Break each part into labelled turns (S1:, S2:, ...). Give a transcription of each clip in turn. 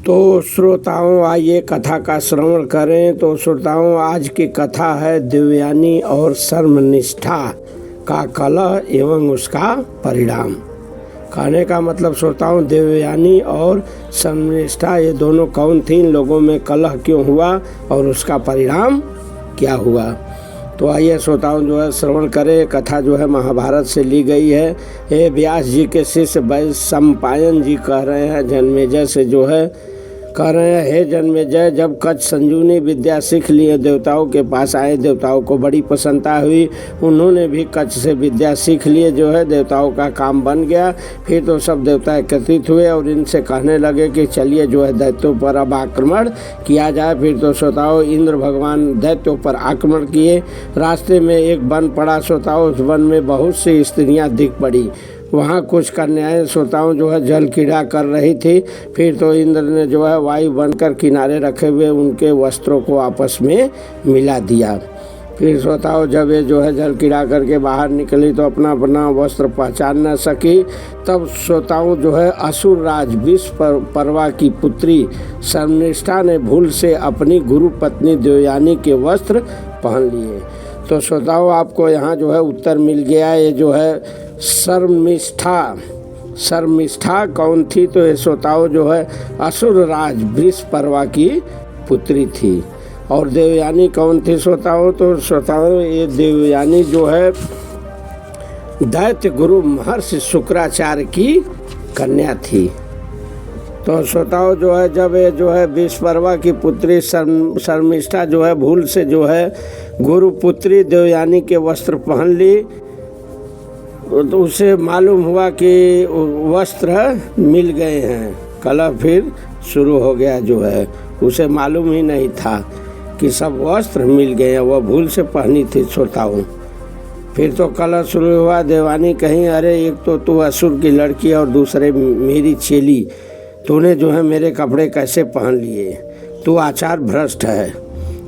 S1: तो श्रोताओं आइए कथा का श्रवण करें। तो श्रोताओं आज की कथा है देवयानी और सर्वनिष्ठा का कलह एवं उसका परिणाम। कहने का मतलब श्रोताओं देवयानी और सर्वनिष्ठा ये दोनों कौन थी, इन लोगों में कलह क्यों हुआ और उसका परिणाम क्या हुआ। तो आइए श्रोताओं जो है श्रवण करें। कथा जो है महाभारत से ली गई है। ये व्यास जी के शिष्य वैशंपायन जी कह रहे हैं जन्मेजय से जो है कह रहे हैं, हे जन्मेजय, जब कच्छ संजीवनी विद्या सीख लिए देवताओं के पास आए, देवताओं को बड़ी प्रसन्नता हुई। उन्होंने भी कच्छ से विद्या सीख लिए जो है देवताओं का काम बन गया। फिर तो सब देवता एकत्रित हुए और इनसे कहने लगे कि चलिए जो है दैत्यों पर अब आक्रमण किया जाए। फिर तो श्रोताओं इंद्र भगवान दैत्यों पर आक्रमण किए। रास्ते में एक वन पड़ा श्रोताओं, उस वन में बहुत सी स्त्रियाँ दिख पड़ी। वहाँ कुछ कन्याएं श्रोताओं जो है जल क्रीड़ा कर रही थी। फिर तो इंद्र ने जो है वायु बनकर किनारे रखे हुए उनके वस्त्रों को आपस में मिला दिया। फिर श्रोताओं जब ये जो है जल क्रीड़ा करके बाहर निकली तो अपना अपना वस्त्र पहचान न सकी। तब श्रोताओं जो है असुरराज विश्वपर्वा की पुत्री सर्वनिष्ठा ने भूल से अपनी गुरु पत्नी देवयानी के वस्त्र पहन लिए। तो श्रोताओं आपको यहाँ जो है उत्तर मिल गया। ये जो है शर्मिष्ठा कौन थी, तो ये श्रोताओं जो है असुरराज विश्वपर्वा की पुत्री थी। और देवयानी कौन थी श्रोताओं, तो श्रोताओं ये देवयानी जो है दैत्य गुरु महर्षि शुक्राचार्य की कन्या थी। तो श्रोताओं जो है जब ये जो है विश्वपर्वा की पुत्री शर्मिष्ठा जो है भूल से जो है गुरु पुत्री देवयानी के वस्त्र पहन ली, तो उसे मालूम हुआ कि वस्त्र मिल गए हैं। कलह फिर शुरू हो गया जो है, उसे मालूम ही नहीं था कि सब वस्त्र मिल गए हैं, वह भूल से पहनी थी श्रोताओं। फिर तो कलह शुरू हुआ। देवयानी कहीं, अरे एक तो तू असुर की लड़की और दूसरे मेरी चेली, तूने जो है मेरे कपड़े कैसे पहन लिए, तू आचार भ्रष्ट है,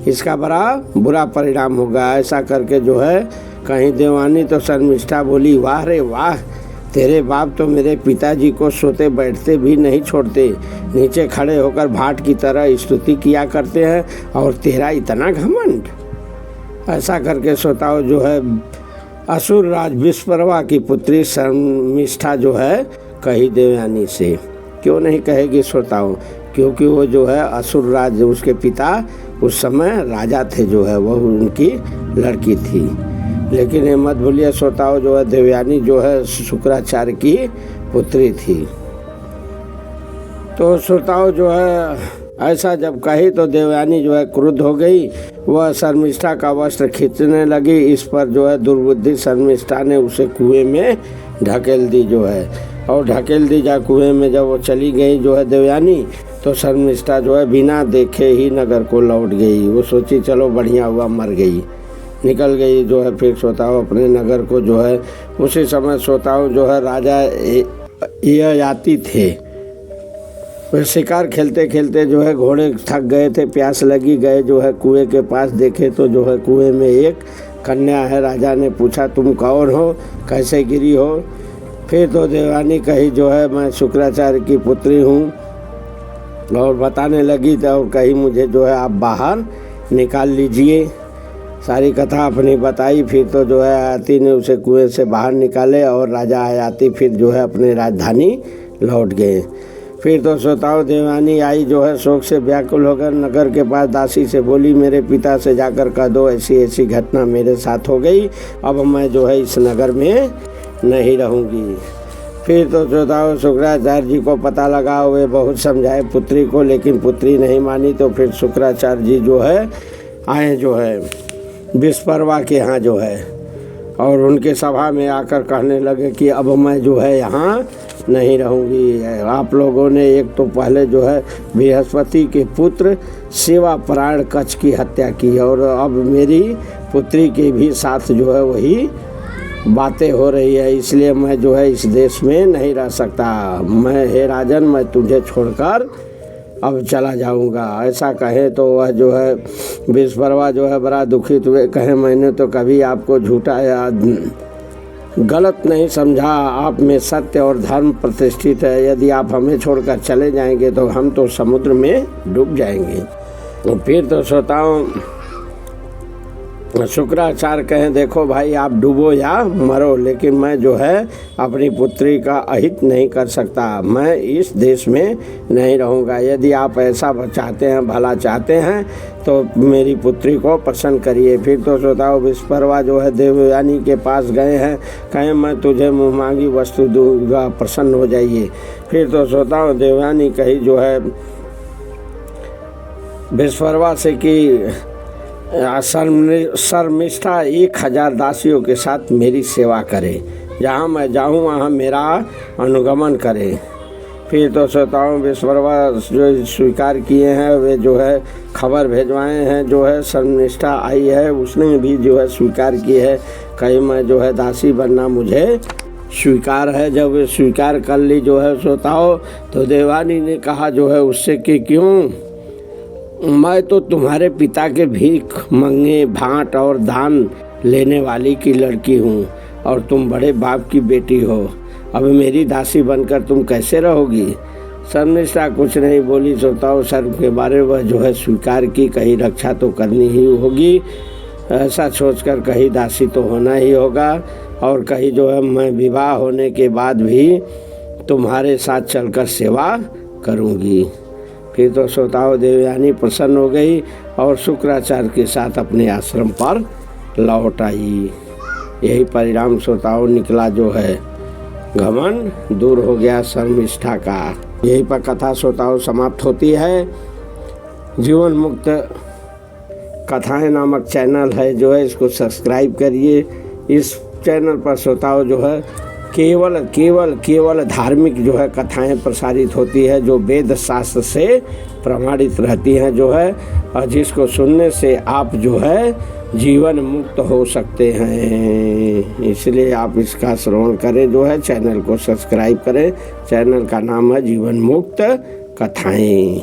S1: इसका बड़ा बुरा परिणाम होगा। ऐसा करके जो है कहीं देवयानी तो शर्मिष्ठा बोली, वाह रे वाह, तेरे बाप तो मेरे पिताजी को सोते बैठते भी नहीं छोड़ते, नीचे खड़े होकर भाट की तरह स्तुति किया करते हैं और तेरा इतना घमंड। ऐसा करके श्रोताओं जो है असुर राज विश्वपर्वा की पुत्री शर्मिष्ठा जो है कही देवयानी से। क्यों नहीं कहेगी श्रोताओं, क्योंकि वो जो है असुर राज उसके पिता उस समय राजा थे जो है, वह उनकी लड़की थी। लेकिन ये मत भूलिए श्रोताओं जो है देवयानी जो है शुक्राचार्य की पुत्री थी। तो श्रोताओं जो है ऐसा जब कही तो देवयानी जो है क्रुद्ध हो गई, वह शर्मिष्ठा का वस्त्र खींचने लगी। इस पर जो है दुर्बुद्धि शर्मिष्ठा ने उसे कुएं में ढकेल दी जो है, और ढकेल दी जा कुएं में। जब वो चली गई जो है देवयानी, तो शर्मिष्ठा जो है बिना देखे ही नगर को लौट गई। वो सोची चलो बढ़िया हुआ मर गई, निकल गई जो है। फिर श्रोताओं अपने नगर को जो है उसी समय श्रोताओं जो है राजा ययाति थे, वे शिकार खेलते खेलते जो है घोड़े थक गए थे, प्यास लगी, गए जो है कुएं के पास, देखे तो जो है कुएं में एक कन्या है। राजा ने पूछा तुम कौन हो, कैसे गिरी हो। फिर तो देवयानी कही जो है मैं शुक्राचार्य की पुत्री हूँ, और बताने लगी तो कही मुझे जो है आप बाहर निकाल लीजिए। सारी कथा अपनी बताई। फिर तो जो है आयाति ने उसे कुएं से बाहर निकाले और राजा आयाति फिर जो है अपने राजधानी लौट गए। फिर तो श्रोताओं देवयानी आई जो है शोक से व्याकुल होकर नगर के पास दासी से बोली, मेरे पिता से जाकर कह दो ऐसी ऐसी घटना मेरे साथ हो गई, अब मैं जो है इस नगर में नहीं रहूँगी। फिर तो श्रोताओं शुक्राचार्य जी को पता लगा, वे बहुत समझाए पुत्री को, लेकिन पुत्री नहीं मानी। तो फिर शुक्राचार्य जी जो है आए जो है विश्वपर्वा के यहाँ जो है, और उनके सभा में आकर कहने लगे कि अब मैं जो है यहाँ नहीं रहूँगी। आप लोगों ने एक तो पहले जो है बृहस्पति के पुत्र शिवापरायण कच्छ की हत्या की, और अब मेरी पुत्री के भी साथ जो है वही बातें हो रही है, इसलिए मैं जो है इस देश में नहीं रह सकता। मैं हे राजन, मैं तुझे छोड़कर अब चला जाऊंगा। ऐसा कहे तो वह जो है विश्वपर्वा जो है बड़ा दुखित हुए, कहे मैंने तो कभी आपको झूठा गलत नहीं समझा, आप में सत्य और धर्म प्रतिष्ठित है। यदि आप हमें छोड़कर चले जाएंगे तो हम तो समुद्र में डूब जाएंगे। तो फिर तो श्रोताओं शुक्राचार्य कहें, देखो भाई आप डूबो या मरो, लेकिन मैं जो है अपनी पुत्री का अहित नहीं कर सकता, मैं इस देश में नहीं रहूँगा। यदि आप ऐसा चाहते हैं, भला चाहते हैं तो मेरी पुत्री को प्रसन्न करिए। फिर तो श्रोताओं विश्वकर्मा जो है देवयानी के पास गए हैं, कहें मैं तुझे मुँह मांगी वस्तु दूंगा, प्रसन्न हो जाइए। फिर तो श्रोताओं देवयानी कही जो है विश्वकर्मा से कि शर्मिष्ठा 1000 दासियों के साथ मेरी सेवा करे, जहाँ मैं जाऊँ वहाँ मेरा अनुगमन करे। फिर तो श्रोताओं विश्वकर्मा जो स्वीकार किए हैं वे जो है खबर भेजवाए हैं, जो है शर्मिष्ठा आई है उसने भी जो है स्वीकार की है, कहीं मैं जो है दासी बनना मुझे स्वीकार है। जब वे स्वीकार कर ली जो है श्रोताओं, तो देवानी ने कहा जो है उससे कि क्यों, मैं तो तुम्हारे पिता के भीख मंगे भांट और दान लेने वाली की लड़की हूँ और तुम बड़े बाप की बेटी हो, अब मेरी दासी बनकर तुम कैसे रहोगी। शर्मिष्ठा कुछ नहीं बोली। श्रोताओं सर्व के बारे वह जो है स्वीकार की, कहीं रक्षा तो करनी ही होगी, ऐसा सोचकर कहीं दासी तो होना ही होगा, और कहीं जो है मैं विवाह होने के बाद भी तुम्हारे साथ चलकर सेवा करूँगी। फिर तो श्रोताओं देवयानी प्रसन्न हो गई और शुक्राचार्य के साथ अपने आश्रम पर लौट आई। यही परिणाम श्रोताओं निकला जो है, घमंड दूर हो गया शर्मिष्ठा का। यही पर कथा श्रोताओं समाप्त होती है। जीवन मुक्त कथाएं नामक चैनल है जो है, इसको सब्सक्राइब करिए। इस चैनल पर श्रोताओं जो है केवल धार्मिक जो है कथाएं प्रसारित होती है, जो वेद शास्त्र से प्रमाणित रहती हैं जो है, और जिसको सुनने से आप जो है जीवन मुक्त हो सकते हैं। इसलिए आप इसका श्रवण करें, जो है चैनल को सब्सक्राइब करें। चैनल का नाम है जीवन मुक्त कथाएं।